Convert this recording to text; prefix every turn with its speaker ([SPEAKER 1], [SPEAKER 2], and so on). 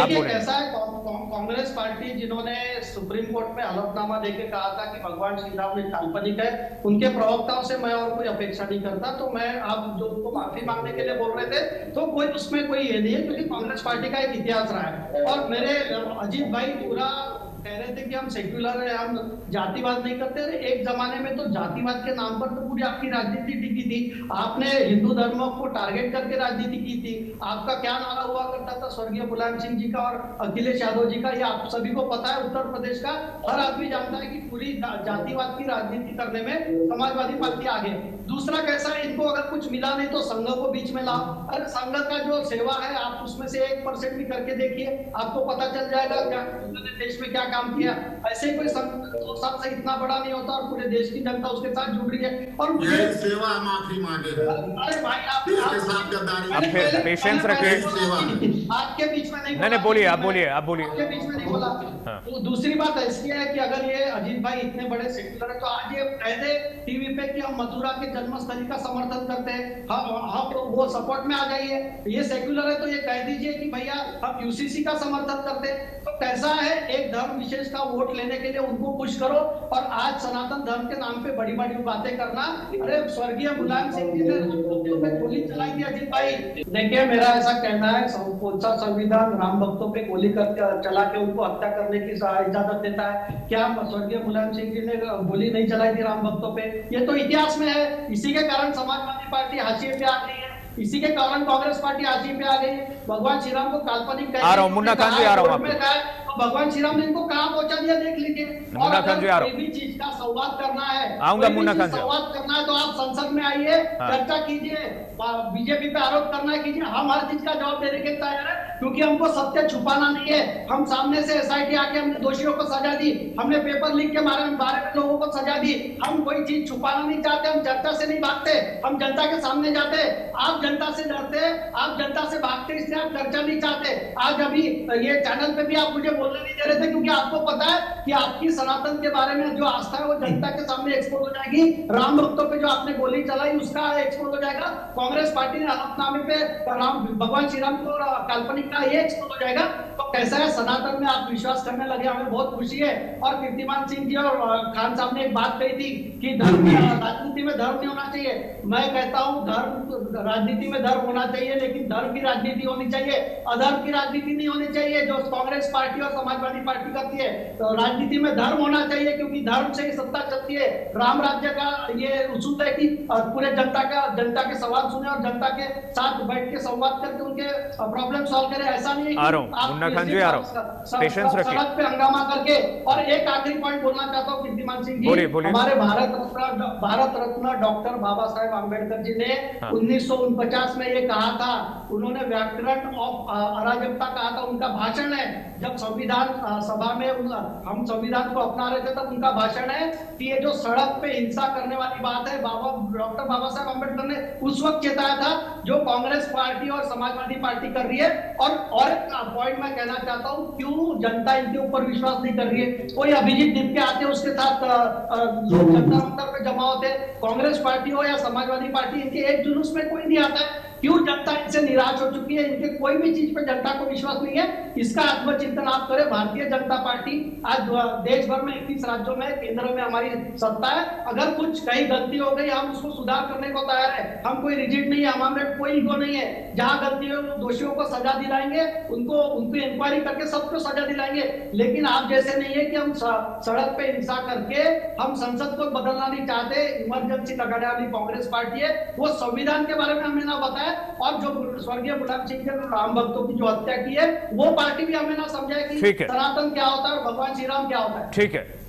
[SPEAKER 1] आप
[SPEAKER 2] देखिए
[SPEAKER 1] बोले।
[SPEAKER 2] कैसा है, कांग्रेस पार्टी जिन्होंने सुप्रीम कोर्ट में हलफनामा देके कहा था कि भगवान श्री राम ने काल्पनिक है, उनके प्रवक्ताओं से मैं और कोई अपेक्षा नहीं करता। तो मैं, आप जो उनको माफी मांगने के लिए बोल रहे थे, तो कोई उसमें कोई ये नहीं है, क्योंकि कांग्रेस पार्टी का एक इतिहास रहा है। और मेरे अजीत भाई पूरा कह रहे थे कि हम सेक्युलर है, हम जातिवाद नहीं करते। एक जमाने में तो जातिवाद के नाम पर तो पूरी आपकी राजनीति टिकी थी। आपने हिंदू धर्म को टारगेट करके राजनीति की थी। आपका क्या नारा हुआ करता था स्वर्गीय मुलायम सिंह जी का और अखिलेश यादव जी का, ये आप सभी को पता है। उत्तर प्रदेश का हर आदमी जानता है कि पूरी जातिवाद की राजनीति करने में समाजवादी पार्टी आगे। दूसरा कैसा है, इनको अगर कुछ मिला नहीं तो संघ को बीच में लाओ। अरे संघ का जो सेवा है, आप उसमें से 1% भी करके देखिए, आपको पता चल जाएगा क्या देश में क्या काम किया। ऐसे ही कोई संघ 2 साल से इतना बड़ा नहीं होता, और पूरे देश की जनता उसके साथ जुड़ रही है। और मुझे
[SPEAKER 3] सेवा माफी मांगे,
[SPEAKER 2] अरे भाई आप
[SPEAKER 1] पेशेंस रखिए।
[SPEAKER 2] आपके बीच में
[SPEAKER 1] नहीं, बोलिए, आप बोलिए, आप बोलिए।
[SPEAKER 2] आपके बीच में नहीं बोला।
[SPEAKER 1] हाँ।
[SPEAKER 2] तो दूसरी बात ऐसी है कि अगर ये अजीत भाई इतने बड़े सेक्युलर है, तो आज ये कह दे टीवी पे कि हम मथुरा के जन्मस्थली का समर्थन करते हैं, हम वो सपोर्ट में आ जाइए। ये सेक्युलर है तो ये कह दीजिए कि भैया हम यूसीसी का समर्थन करते हैं। तो कैसा है, एक धर्म विशेष का वोट लेने के लिए उनको खुश करो, और आज सनातन धर्म के नाम पे बड़ी बड़ी बातें करना। अरे स्वर्गीय मुलायम सिंह जी ने गोली चलाई थी अजीत भाई। देखिए मेरा ऐसा कहना है, कौन सा संविधान राम भक्तों पे गोली चला के उनको हत्या करने की इजाजत देता है? क्या स्वर्गीय मुलायम सिंह जी ने गोली नहीं चलाई थी राम भक्तों पे? ये तो इतिहास में है। इसी के कारण समाजवादी पार्टी हाशिए पे आ गई है, इसी के कारण कांग्रेस पार्टी हाशिए पे आ गई है। भगवान श्री राम को काल्पनिक
[SPEAKER 1] आ रहा हूं मुन्ना खान जी, आ रहा हूं।
[SPEAKER 2] भगवान श्री राम ने इनको कहां पहुंचा दिया देख लीजिए।
[SPEAKER 1] मुन्ना खान जी, आ रहा हूं।
[SPEAKER 2] कोई भी चीज का संवाद करना है,
[SPEAKER 1] आऊंगा मुन्ना खान जी।
[SPEAKER 2] संवाद करना है तो आप संसद में आइए, चर्चा कीजिए, बीजेपी पे आरोप करना है कीजिए, हम हर चीज का जवाब देने के तैयार है, क्योंकि हमको सत्य छुपाना नहीं है। हम सामने से एसआईटी आके हमने दोषियों को सजा दी, हमने पेपर लीक के बारे में लोगों को सजा दी। हम कोई चीज छुपाना नहीं चाहते, हम जनता से नहीं भागते, हम जनता के सामने जाते। आप जनता से डरते, आप जनता से भागते, इसलिए आप चर्चा नहीं चाहते। आज अभी ये चैनल पे भी आप मुझे बोलने नहीं दे रहे थे, क्योंकि आपको पता है कि आपकी सनातन के बारे में जो आस्था है वो जनता के सामने एक्सपोज हो जाएगी। राम भक्तों पे जो आपने गोली चलाई उसका एक्सपोज हो जाएगा। कांग्रेस पार्टी ने हलफनामे पे भगवान श्री राम को काल्पनिक का ये एक्सपोज हो जाएगा। तो कैसा है, सनातन में आप विश्वास करने लगे, हमें बहुत खुशी है। और कीर्तिमान सिंह जी और खान साहब ने एक बात कही थी कि धर्म राजनीति में धर्म नहीं होना चाहिए। मैं कहता हूँ धर्म राजनीति में धर्म होना चाहिए, लेकिन धर्म की राजनीति होनी चाहिए, अधर्म की राजनीति नहीं होनी चाहिए, जो कांग्रेस पार्टी और समाजवादी पार्टी करती है। तो राजनीति में धर्म होना चाहिए, क्योंकि धर्म से ही सत्ता चलती है। राम राज्य का ये उसूल है कि पूरे जनता के सवाल सुने और जनता के साथ बैठ के संवाद करके उनके प्रॉब्लम सॉल्व करे। ऐसा नहीं है
[SPEAKER 1] मुन्ना खान जी, आ रहा हूं, पेशेंस रखिए।
[SPEAKER 2] सड़क पे हंगामा करके। और एक आखिरी पॉइंट बोलना चाहता हूँ कीर्तिमान सिंह जी, हमारे भारत रत्न डॉक्टर बाबा साहेब आम्बेडकर जी ने 1949 में ये कहा था, उन्होंने व्याकरण ऑफ अराजकता कहा था, उनका भाषण है। जब संविधान सभा में हम संविधान को अपना रहे थे, तब उनका भाषण है कि ये जो सड़क पे हिंसा करने वाली बात है, डॉक्टर बाबा साहेब आम्बेडकर ने उस वक्त चेताया था, जो कांग्रेस पार्टी और समाजवादी पार्टी कर रही है। और एक पॉइंट मैं कहना चाहता हूँ, क्यों जनता इनके ऊपर विश्वास नहीं कर रही है? कोई अभिजीत दिप के आते, उसके साथ लोग जंतर मंतर पे जमा होते, कांग्रेस पार्टी हो या समाजवादी पार्टी, इनके एक जुलूस में कोई नहीं आता है। क्यों? जनता इनसे निराश हो चुकी है, इनके कोई भी चीज पे जनता को विश्वास नहीं है। इसका आत्मचिंतन आप करें। भारतीय जनता पार्टी आज देश भर में 21 राज्यों में, केंद्र में हमारी सत्ता है। अगर कुछ कहीं गलती हो गई, हम उसको सुधार करने को तैयार है। हम कोई रिजिड नहीं है, हमारे कोई ईगो नहीं है। जहां गलती हो दोषियों को सजा दिलाएंगे, उनको इंक्वायरी करके सबको सजा दिलाएंगे। लेकिन आप जैसे नहीं है कि हम सड़क पे हिंसा करके हम संसद को बदलना नहीं चाहते। इमरजेंसी लगाने वाली कांग्रेस पार्टी है, वो संविधान के बारे में हमें ना बताए, और जो स्वर्गीय मुलायम सिंह ने राम भक्तों की जो हत्या की है, वो पार्टी भी हमें ना समझाए कि सनातन क्या होता है और भगवान श्री राम क्या होता है।
[SPEAKER 1] ठीक है।